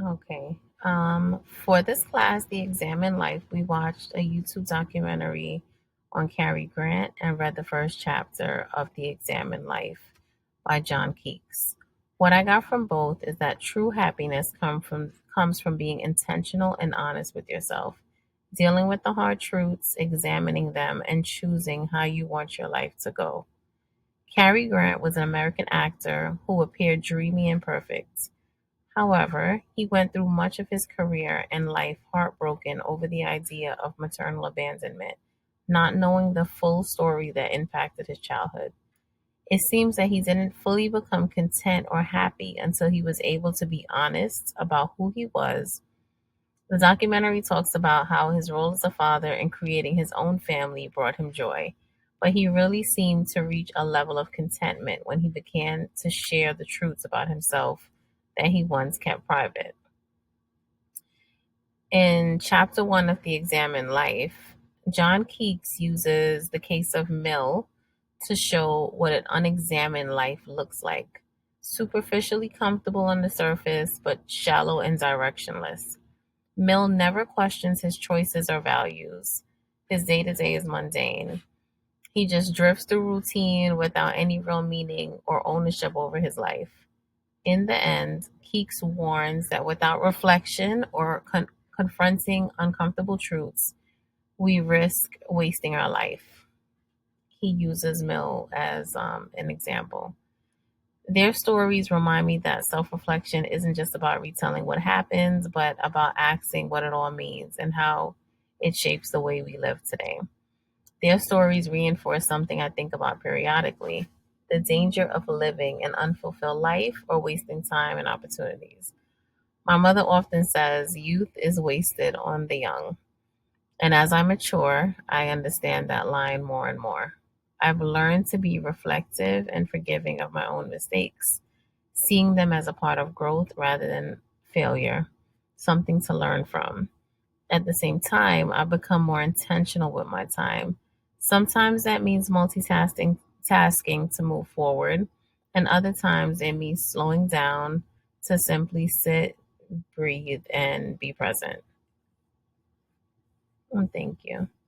Okay. For this class, the Examine Life, we watched a YouTube documentary on Cary Grant and read the first chapter of The Examine Life by John Keeks. What I got from both is that true happiness comes from being intentional and honest with yourself, dealing with the hard truths, examining them, and choosing how you want your life to go. Cary Grant was an American actor who appeared dreamy and perfect. However, he went through much of his career and life heartbroken over the idea of maternal abandonment, not knowing the full story that impacted his childhood. It seems that he didn't fully become content or happy until he was able to be honest about who he was. The documentary talks about how his role as a father and creating his own family brought him joy, but he really seemed to reach a level of contentment when he began to share the truths about himself that he once kept private. In chapter one of The Examined Life, John Keeks uses the case of Mill to show what an unexamined life looks like: superficially comfortable on the surface, but shallow and directionless. Mill never questions his choices or values. His day to day is mundane. He just drifts through routine without any real meaning or ownership over his life. In the end, Keeks warns that without reflection or confronting uncomfortable truths, we risk wasting our life. He uses Mill as an example. Their stories remind me that self reflection isn't just about retelling what happens, but about asking what it all means and how it shapes the way we live today. Their stories reinforce something I think about periodically: the danger of living an unfulfilled life or wasting time and opportunities. My mother often says youth is wasted on the young. And as I mature, I understand that line more and more. I've learned to be reflective and forgiving of my own mistakes, seeing them as a part of growth rather than failure, something to learn from. At the same time, I've become more intentional with my time. Sometimes that means tasking to move forward, and other times it means slowing down to simply sit, breathe, and be present. Thank you.